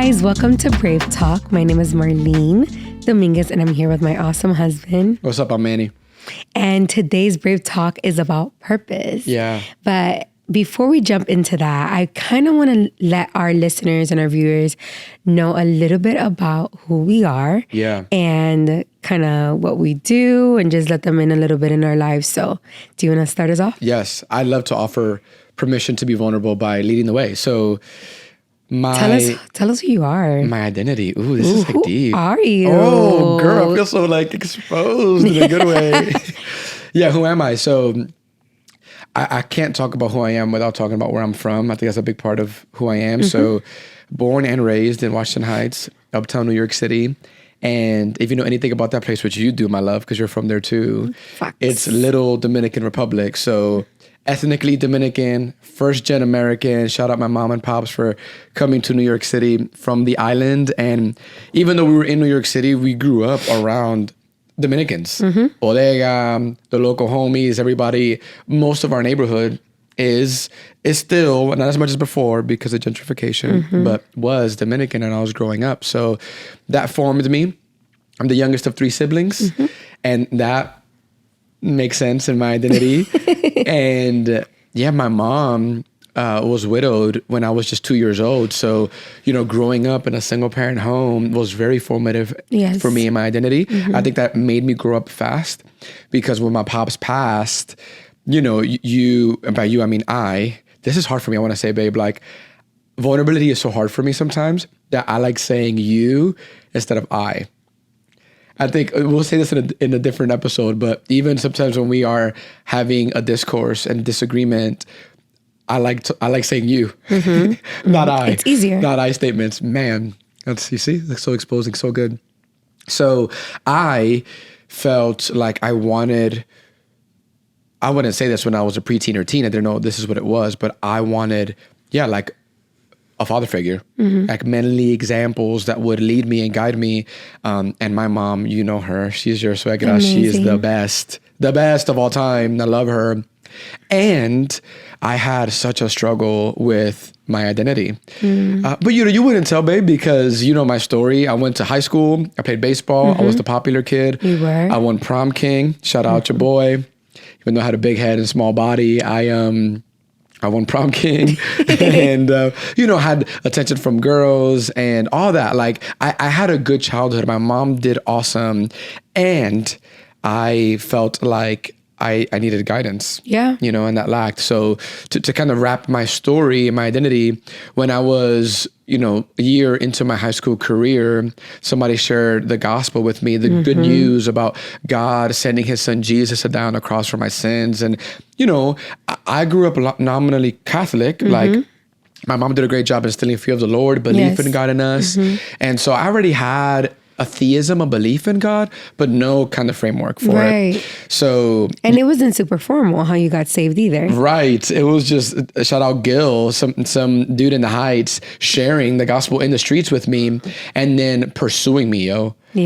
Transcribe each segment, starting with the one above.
guys, welcome to Brave Talk. My name is Marlene Dominguez and I'm here with my awesome husband. What's up? I'm Manny. And today's Brave Talk is about purpose. Yeah. But before we jump into that, I kind of want to let our listeners and our viewers know a little bit about who we are. Yeah. And kind of what we do and just let them in a little bit in our lives. So do you want to start us off? Yes. I'd love to offer permission to be vulnerable by leading the way. So Tell us who you are. my identity. Ooh, this is like Who deep. are you? Oh, girl, I feel so like exposed in a good way. Yeah, who am I? So I can't talk about who I am without talking about where I'm from. I think that's a big part of who I am. So born and raised in Washington Heights, uptown New York City. And if you know anything about that place, which you do, my love, because you're from there too, Facts. It's Little Dominican Republic. So ethnically Dominican, first-gen American. Shout out my mom and pops for coming to New York City from the island. And even though we were in New York City, we grew up around Dominicans. Bodega, the local homies, everybody. Most of our neighborhood is still, not as much as before because of gentrification, but was Dominican and I was growing up. So that formed me. I'm the youngest of 3 siblings, and that makes sense in my identity. And yeah, my mom was widowed when I was just 2 years old. So, you know, growing up in a single parent home was very formative for me and my identity. I think that made me grow up fast because when my pops passed, you know, and by you, I mean this is hard for me. I want to say, babe, like vulnerability is so hard for me sometimes that I like saying you instead of I. I think we'll say this in a different episode, but even sometimes when we are having a discourse and disagreement, I like saying you, not I. It's easier. Not I statements. Man, you see, that's so exposing, so good. So I felt like I wouldn't say this when I was a preteen or teen. I didn't know this is what it was, but I wanted, like a father figure, like manly examples that would lead me and guide me. And my mom, you know her, she's your suegra. She is the best of all time. I love her. And I had such a struggle with my identity. But you wouldn't tell, babe, because you know my story. I went to high school. I played baseball. I was the popular kid. You were. I won prom king. Shout out your boy. Even though I had a big head and small body, I won prom king and, had attention from girls and all that. Like I had a good childhood. My mom did awesome. And I felt like I needed guidance, and that lacked. So to kind of wrap my story and my identity, when I was, a year into my high school career, somebody shared the gospel with me, the good news about God sending his son Jesus to die on the cross for my sins. And, I grew up nominally Catholic, like my mom did a great job instilling fear of the Lord, belief in God in us. And so I already had a theism, a belief in God, but no kind of framework for it. So, and it wasn't super formal how you got saved either. Right. It was just shout out Gil, some dude in the Heights sharing the gospel in the streets with me and then pursuing me,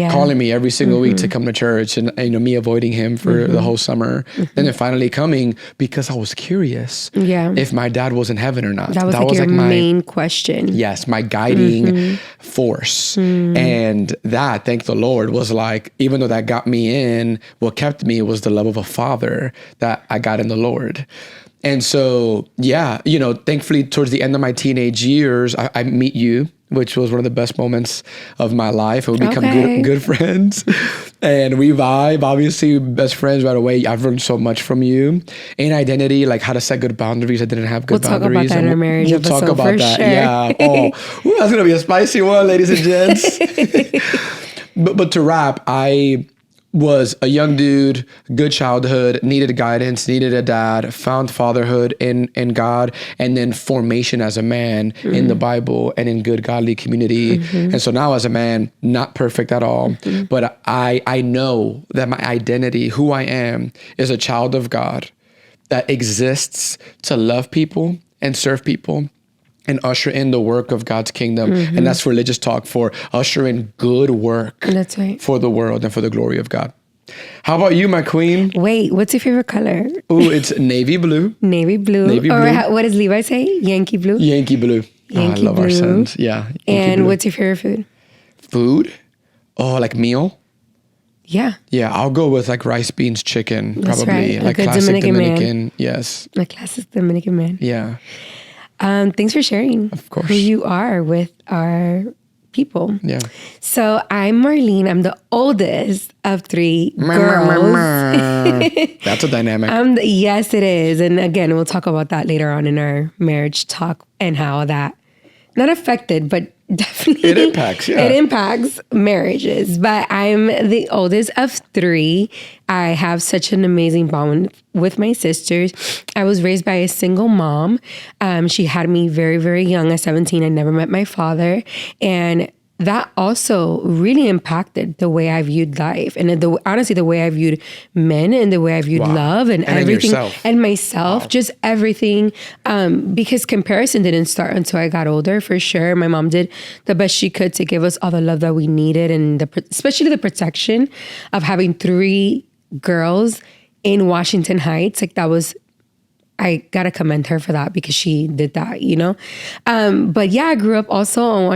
calling me every single week to come to church and me avoiding him for the whole summer. And then finally coming because I was curious if my dad was in heaven or not. That was like my main question. Yes, my guiding force. And that, thank the Lord, was like, even though that got me in, what kept me was the love of a father that I got in the Lord. And so, thankfully towards the end of my teenage years, I meet you, which was one of the best moments of my life. And we become good friends and we vibe, obviously best friends right away. I've learned so much from you in identity, like how to set good boundaries. I didn't have good boundaries. We'll talk about that in our marriage episode. We'll talk about that. Sure. Yeah. Oh, that's going to be a spicy one, ladies and gents. But to wrap, I was a young dude, good childhood, needed guidance, needed a dad, found fatherhood in God, and then formation as a man in the Bible and in good godly community. And so now as a man, not perfect at all, but I know that my identity, who I am, is a child of God that exists to love people and serve people and usher in the work of God's kingdom. And that's religious talk for usher in good work for the world and for the glory of God. How about you, my queen? Wait, what's your favorite color? Ooh, it's navy blue. Navy blue. Or what does Levi say? Yankee blue? Yankee blue. I Yankee love our Blue. scent. Yeah. Yankee And Blue. what's your favorite food? Food? Oh, like meal? Yeah. Yeah, I'll go with like rice, beans, chicken, That's probably. right. A Like good classic Dominican man. Dominican. Yes. A classic Dominican man. Yeah. Thanks for sharing Of course. who you are with our people. Yeah. So I'm Marlene. I'm the oldest of three girls. That's a dynamic. Yes, it is. And again, we'll talk about that later on in our marriage talk and how that not affected, but definitely It impacts, yeah. It impacts marriages. But I'm the oldest of three. I have such an amazing bond with my sisters. I was raised by a single mom. She had me very, very young at 17. I never met my father. And that also really impacted the way I viewed life and honestly, the way I viewed men and the way I viewed Wow. love and everything yourself. and myself, Wow. just everything. Because comparison didn't start until I got older, for sure. My mom did the best she could to give us all the love that we needed and especially the protection of having three girls in Washington Heights. Like that was, I gotta commend her for that because she did that, you know? But yeah, I grew up also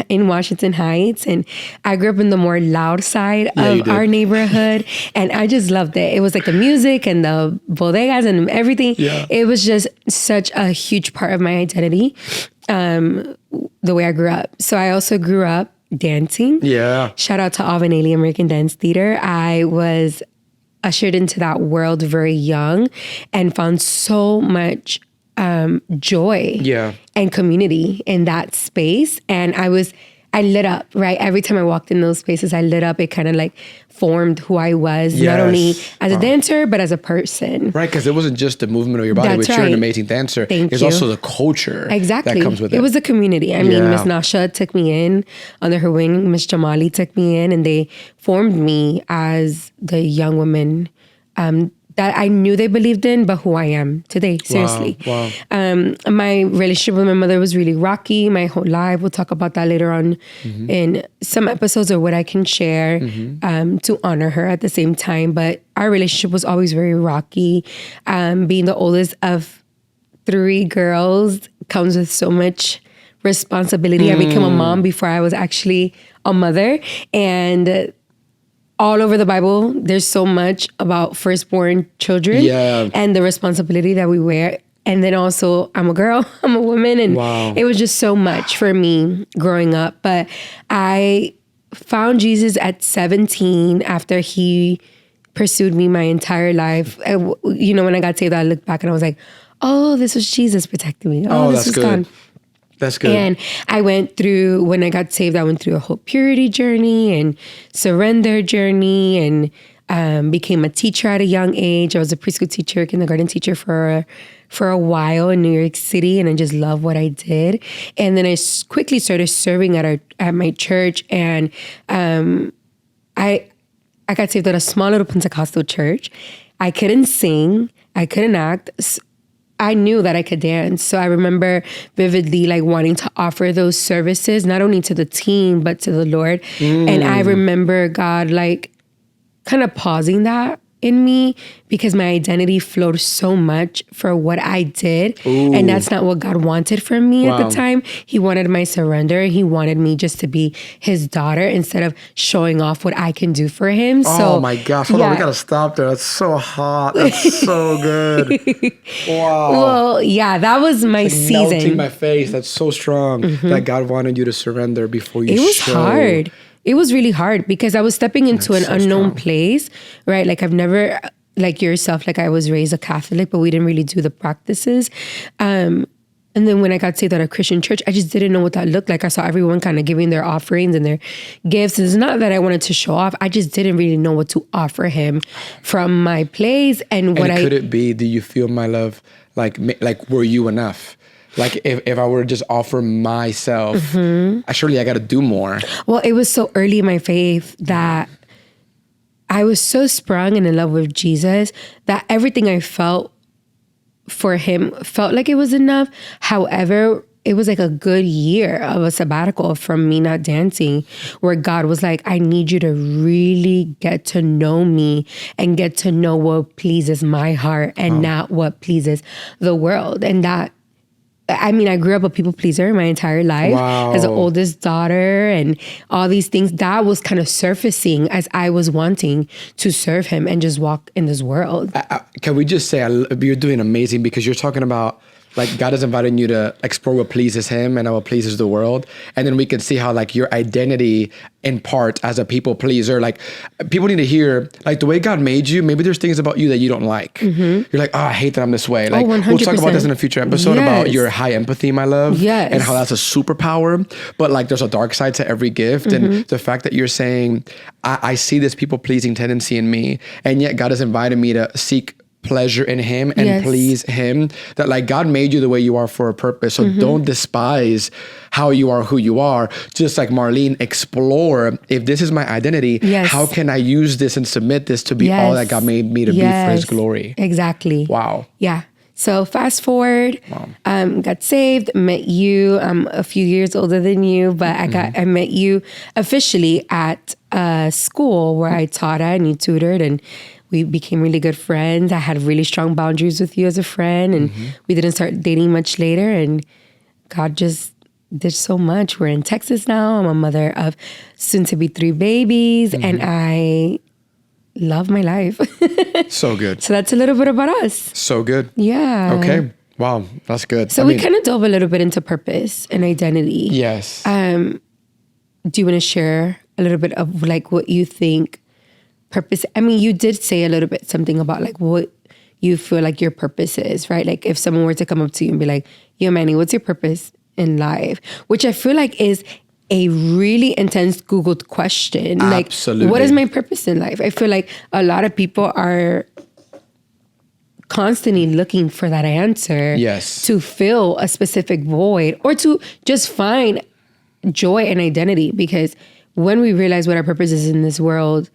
in Washington Heights, and I grew up in the more loud side of our neighborhood, and I just loved it. It was like the music and the bodegas and everything. Yeah. It was just such a huge part of my identity, the way I grew up. So I also grew up dancing. Yeah. Shout out to Alvin Ailey American Dance Theater. I was ushered into that world very young and found so much joy and community in that space. And I lit up, right? Every time I walked in those spaces, I lit up. It kind of like formed who I was, not only as a dancer, but as a person. Right, because it wasn't just the movement of your body, which you're an amazing dancer. It's also the culture that comes with it. It was a community. I mean, Miss Nasha took me in under her wing. Miss Jamali took me in, and they formed me as the young woman that I knew they believed in, but who I am today, seriously. Wow. My relationship with my mother was really rocky my whole life. We'll talk about that later on in some episodes of what I can share to honor her at the same time. But our relationship was always very rocky. Being the oldest of three girls comes with so much responsibility. I became a mom before I was actually a mother. And all over the Bible, there's so much about firstborn children and the responsibility that we wear. And then also, I'm a girl, I'm a woman, and it was just so much for me growing up. But I found Jesus at 17 after he pursued me my entire life. You know, when I got saved, I looked back and I was like, oh, this was Jesus protecting me. Oh, this was God. That's good. And when I got saved, I went through a whole purity journey and surrender journey and became a teacher at a young age. I was a preschool teacher, kindergarten teacher for a while in New York City, and I just loved what I did. And then I quickly started serving at my church, and I got saved at a small little Pentecostal church. I couldn't sing, I couldn't act. I knew that I could dance. So I remember vividly like wanting to offer those services, not only to the team, but to the Lord. And I remember God like kind of pausing that in me because my identity flowed so much for what I did. And that's not what God wanted from me at the time. He wanted my surrender. He wanted me just to be his daughter instead of showing off what I can do for him. Oh my gosh. Hold on, we gotta stop there. That's so hot. That's so good. Wow. Well, yeah, that was my season. Melting my face. That's so strong that God wanted you to surrender before you It was hard. It was really hard because I was stepping into an unknown place, right? Like I've never, like yourself, like I was raised a Catholic, but we didn't really do the practices. And then when I got saved at a Christian church, I just didn't know what that looked like. I saw everyone kind of giving their offerings and their gifts. And it's not that I wanted to show off. I just didn't really know what to offer him from my place. And could it be, do you feel my love? Like were you enough? Like if I were to just offer myself, surely I got to do more. Well, it was so early in my faith that I was so sprung and in love with Jesus that everything I felt for him felt like it was enough. However, it was like a good year of a sabbatical from me not dancing where God was like, I need you to really get to know me and get to know what pleases my heart and not what pleases the world. And that I mean, I grew up a people pleaser my entire life Wow. as the oldest daughter and all these things. That was kind of surfacing as I was wanting to serve him and just walk in this world. Can we just say you're doing amazing, because you're talking about like God is inviting you to explore what pleases him and what pleases the world. And then we can see how like your identity in part as a people pleaser, like people need to hear like the way God made you, maybe there's things about you that you don't like. You're like, oh, I hate that I'm this way. Like 100%. we'll talk about this in a future episode about Yes. your high empathy, my love. Yes. And how that's a superpower. But like there's a dark side to every gift. And the fact that you're saying, I see this people pleasing tendency in me, and yet God has invited me to seek pleasure in him and Yes. please him, that like God made you the way you are for a purpose. So don't despise how you are, who you are. Just like Marlene, explore, if this is my identity, Yes. how can I use this and submit this to be all that God made me to be for his glory? Exactly. Wow. Yeah. So fast forward, got saved, met you. I'm a few years older than you, but I met you officially at a school where I taught at and you tutored, and we became really good friends. I had really strong boundaries with you as a friend, and we didn't start dating much later, and God just did so much. We're in Texas now. I'm a mother of soon to be 3 babies, and I love my life. So good. So that's a little bit about us. So good. Yeah. Okay. Wow. That's good. So we kind of dove a little bit into purpose and identity. Yes. Do you want to share a little bit of like what you think purpose? I mean, you did say a little bit something about like what you feel like your purpose is, right? Like if someone were to come up to you and be like, yo, Manny, what's your purpose in life? Which I feel like is a really intense Googled question. Absolutely. Like, what is my purpose in life? I feel like a lot of people are constantly looking for that answer. Yes. To fill a specific void or to just find joy and identity. Because when we realize what our purpose is in this world,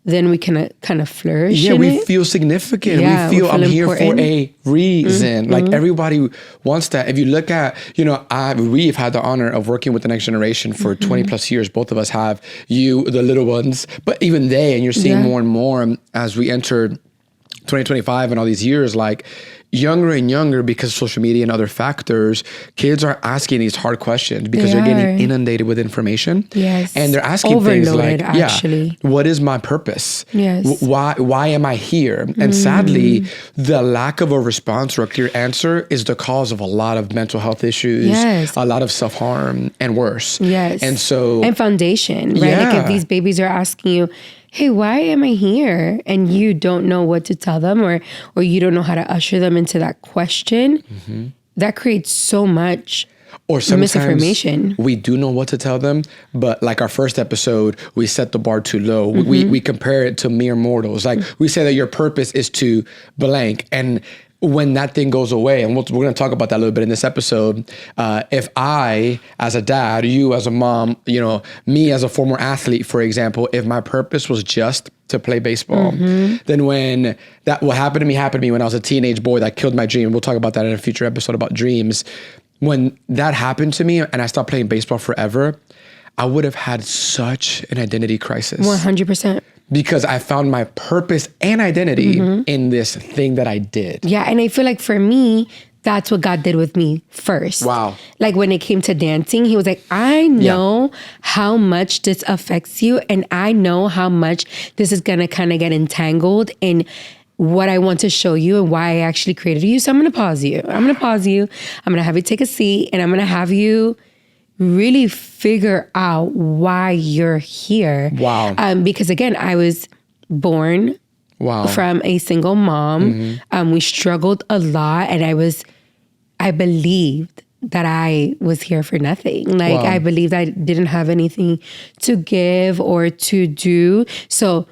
then we can kind of flourish. Yeah, in we it. feel significant. Yeah, we feel I'm here important. for a reason. Like everybody wants that. If you look at, we've had the honor of working with the next generation for 20 plus years. Both of us have, you, the little ones, but even they, and you're seeing more and more as we enter 2025 and all these years, like younger and younger, because of social media and other factors, kids are asking these hard questions because they're getting inundated with information. Yes. And they're asking things like, actually. what is my purpose? Yes. Why am I here? And sadly, the lack of a response or a clear answer is the cause of a lot of mental health issues, a lot of self-harm, and worse. Yes. And so... And foundation, right? Like if these babies are asking you, hey, why am I here? And you don't know what to tell them, or you don't know how to usher them into that question, that creates so much or sometimes misinformation. We do know what to tell them, but like our first episode, we set the bar too low. We compare it to mere mortals. Like we say that your purpose is to blank, and when that thing goes away, and we're going to talk about that a little bit in this episode, if I, as a dad, you as a mom, me as a former athlete, for example, if my purpose was just to play baseball, then when that what happened to me when I was a teenage boy that killed my dream. We'll talk about that in a future episode about dreams. When that happened to me and I stopped playing baseball forever, I would have had such an identity crisis. 100%. Because I found my purpose and identity in this thing that I did. Yeah, and I feel like for me, that's what God did with me first. Wow. Like when it came to dancing, he was like, I know how much this affects you, and I know how much this is going to kind of get entangled in what I want to show you and why I actually created you. So I'm going to pause you. I'm going to have you take a seat, and I'm going to have you really figure out why you're here. Wow. Because again, I was born from a single mom. We struggled a lot, and I believed that I was here for nothing. Like I believed I didn't have anything to give or to do. So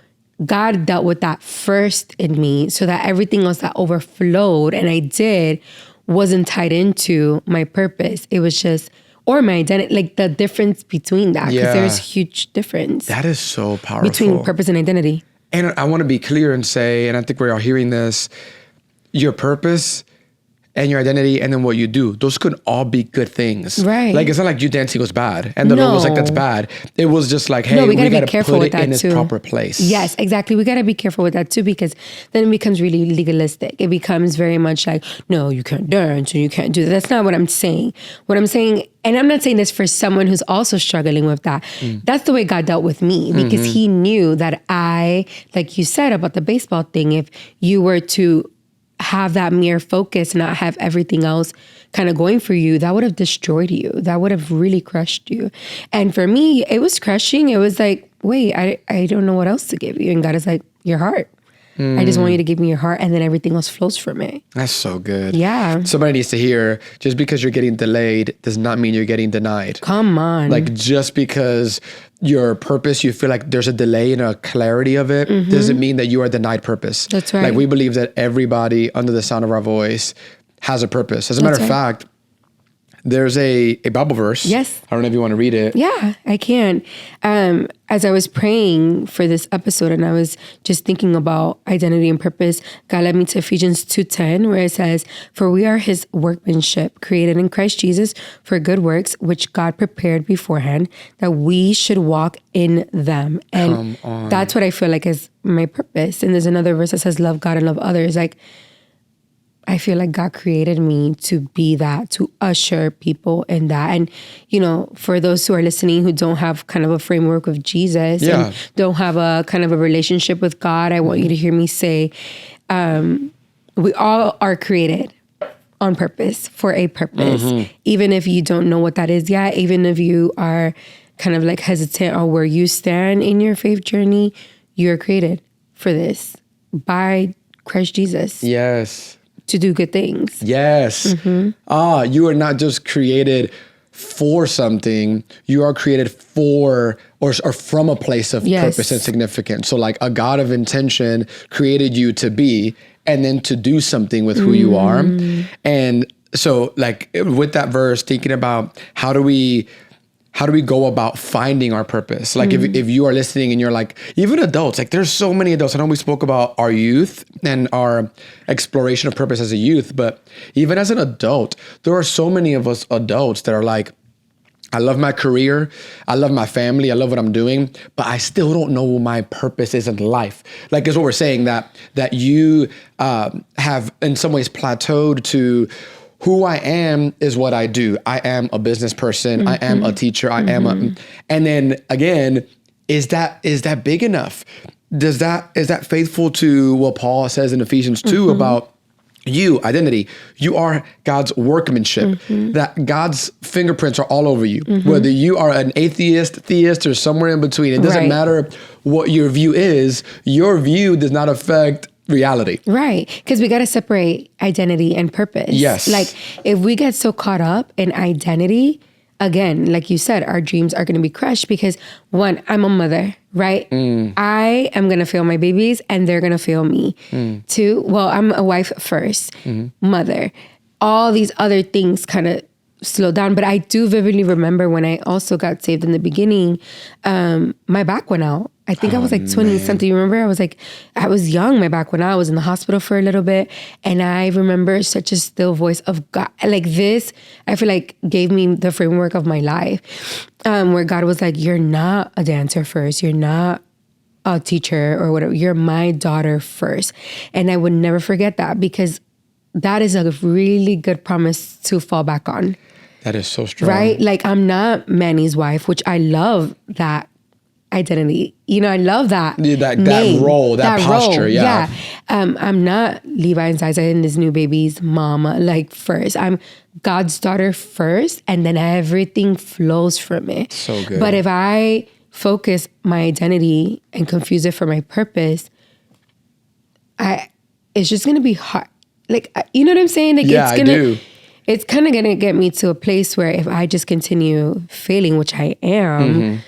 God dealt with that first in me, so that everything else that overflowed and I did wasn't tied into my purpose. It was just, or my identity, like the difference between that, because there's a huge difference. That is so powerful. Between purpose and identity. And I want to be clear and say, and I think we're all hearing this, your purpose and your identity and then what you do, those could all be good things. Right. Like, it's not like you dancing was bad and the Lord was like, that's bad. It was just like, hey, we gotta put it in its proper place. Yes, exactly. We gotta be careful with that too, because then it becomes really legalistic. It becomes very much like, no, you can't dance and you can't do that. That's not what I'm saying. What I'm saying, and I'm not saying this for someone who's also struggling with that. That's the way God dealt with me, because he knew that I, like you said about the baseball thing, if you were to have that mere focus and not have everything else kind of going for you, that would have destroyed you. That would have really crushed you. And for me, it was crushing. It was like, wait, I don't know what else to give you. And God is like, your heart. I just want you to give me your heart, and then everything else flows from it. That's so good. Yeah. Somebody needs to hear, just because you're getting delayed does not mean you're getting denied. Come on. Like, just because your purpose, you feel like there's a delay in a clarity of it, doesn't mean that you are denied purpose. That's right. Like, we believe that everybody under the sound of our voice has a purpose. As a matter of fact, there's a Bible verse. Yes. I don't know if you want to read it. Yeah, I can. As I was praying for this episode and I was just thinking about identity and purpose, God led me to Ephesians 2:10, where it says, "For we are his workmanship, created in Christ Jesus for good works, which God prepared beforehand, that we should walk in them." And that's what I feel like is my purpose. And there's another verse that says, "Love God and love others." Like, I feel like God created me to be that, to usher people in that. And, you know, for those who are listening who don't have kind of a framework with Jesus and don't have a kind of a relationship with God, I want you to hear me say, we all are created on purpose, for a purpose. Even if you don't know what that is yet, even if you are kind of like hesitant on where you stand in your faith journey, you're created for this by Christ Jesus. Yes. To do good things. Yes. You are not just created for something, you are created for or from a place of purpose and significance. So like a God of intention created you to be, and then to do something with who you are. And so like with that verse, thinking about how do we go about finding our purpose? Like if you are listening and you're like, even adults, like there's so many adults. I know we spoke about our youth and our exploration of purpose as a youth, but even as an adult, there are so many of us adults that are like, I love my career, I love my family, I love what I'm doing, but I still don't know what my purpose is in life. Like is what we're saying, that you have in some ways plateaued to who I am is what I do. I am a business person. I am a teacher. I am and then again, is that big enough? Is that faithful to what Paul says in Ephesians 2 about you, identity? You are God's workmanship, that God's fingerprints are all over you. Whether you are an atheist, theist, or somewhere in between, it doesn't matter what your view is. Your view does not affect reality. Right. Because we got to separate identity and purpose. Yes. Like if we get so caught up in identity, again, like you said, our dreams are going to be crushed because one, I'm a mother, right? I am going to fail my babies and they're going to fail me. Two, well, I'm a wife first, mother. All these other things kind of slow down. But I do vividly remember when I also got saved in the beginning, my back went out. I think I was like 20 something. You remember? I was young. My back went out. I was in the hospital for a little bit. And I remember such a still voice of God. Like this, I feel like gave me the framework of my life, where God was like, you're not a dancer first. You're not a teacher or whatever. You're my daughter first. And I would never forget that, because that is a really good promise to fall back on. That is so strong. Right? Like I'm not Manny's wife, which I love that identity. You know, I love that that role, that posture. Role. I'm not Levi and Ziza and his new baby's mama, like first. I'm God's daughter first, and then everything flows from it. So good. But if I focus my identity and confuse it for my purpose, it's just gonna be hard. Like, you know what I'm saying? Like, I do. It's kind of gonna get me to a place where if I just continue failing, which I am,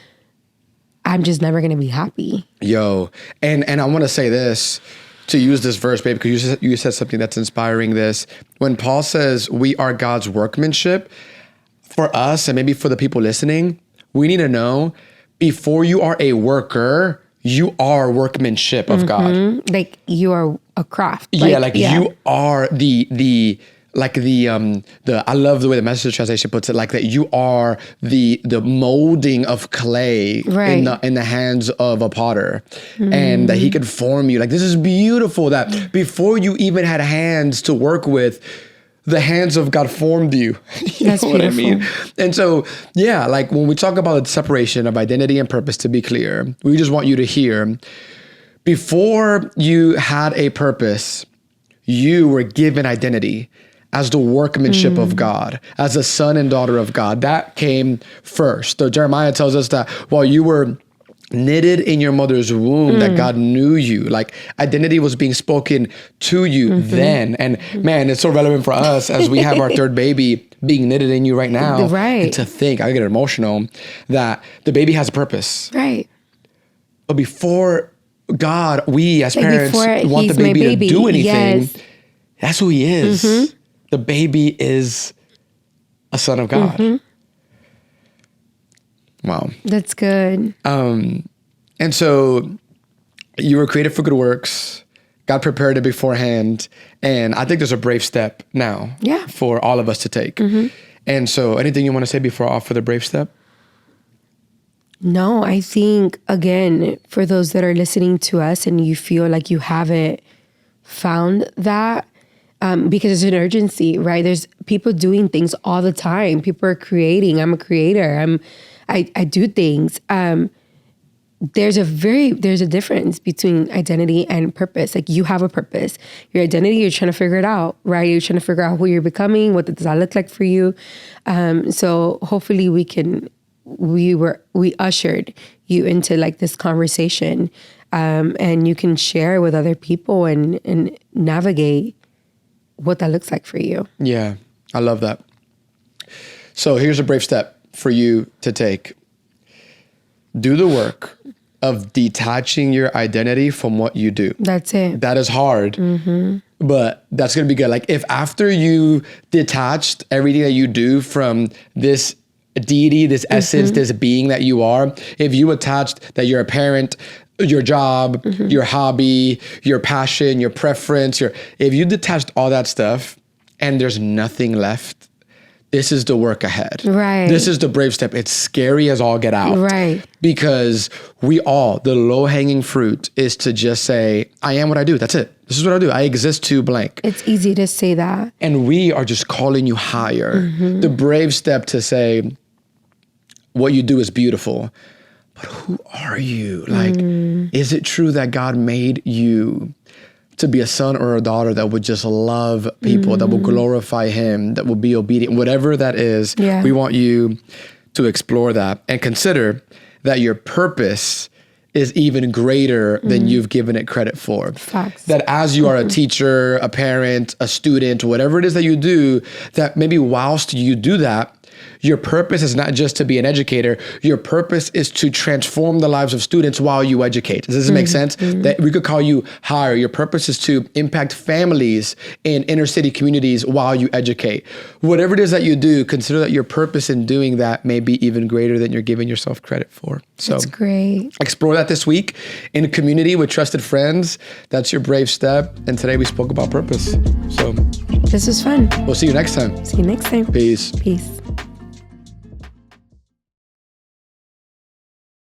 I'm just never going to be happy. Yo, and I want to say this, to use this verse, babe, because you said something that's inspiring this. When Paul says we are God's workmanship, for us, and maybe for the people listening, we need to know, before you are a worker, you are workmanship of God. Like you are a craft. You are the like the I love the way the Message translation puts it, like that you are the molding of clay in the hands of a potter, and that he could form you. Like, this is beautiful that before you even had hands to work with, the hands of God formed you. You That's know what beautiful. I mean? And so, yeah, like when we talk about the separation of identity and purpose, to be clear, we just want you to hear, before you had a purpose, you were given identity as the workmanship of God, as a son and daughter of God. That came first. So Jeremiah tells us that while you were knitted in your mother's womb, that God knew you. Like, identity was being spoken to you then. And man, it's so relevant for us as we have our third baby being knitted in you right now. Right. And to think, I get emotional, that the baby has a purpose. Right. But before God, we as Like, parents before want the he's my baby to do anything. Yes. That's who he is. The baby is a son of God. Wow. That's good. And so you were created for good works. God prepared it beforehand. And I think there's a brave step now for all of us to take. And so anything you want to say before I offer the brave step? No, I think, again, for those that are listening to us and you feel like you haven't found that, because there's an urgency, right? There's people doing things all the time. People are creating. I'm a creator. I do things. There's a difference between identity and purpose. Like, you have a purpose. Your identity, you're trying to figure it out, right? You're trying to figure out who you're becoming. What does that look like for you? So hopefully we ushered you into like this conversation, and you can share with other people and navigate what that looks like for you. Yeah, I love that. So here's a brave step for you to take. Do the work of detaching your identity from what you do. That's it. That is hard, but that's going to be good. Like, if after you detached everything that you do from this deity, this essence, this being that you are, if you attached that you're a parent, your job, your hobby, your passion, your preference, if you detached all that stuff and there's nothing left, this is the work ahead. Right. This is the brave step. It's scary as all get out. Right. Because the low-hanging fruit is to just say, I am what I do. That's it. This is what I do. I exist to blank. It's easy to say that. And we are just calling you higher. The brave step to say, what you do is beautiful, but who are you? Like, is it true that God made you to be a son or a daughter that would just love people, that will glorify him, that will be obedient, whatever that is? We want you to explore that and consider that your purpose is even greater than you've given it credit for. Facts. That as you are a teacher, a parent, a student, whatever it is that you do, that maybe whilst you do that, your purpose is not just to be an educator. Your purpose is to transform the lives of students while you educate. Does this make sense? That we could call you higher. Your purpose is to impact families in inner city communities while you educate. Whatever it is that you do, consider that your purpose in doing that may be even greater than you're giving yourself credit for. So that's great. Explore that this week in a community with trusted friends. That's your brave step. And today we spoke about purpose. So this was fun. we'll see you next time. See you next time. Peace. Peace.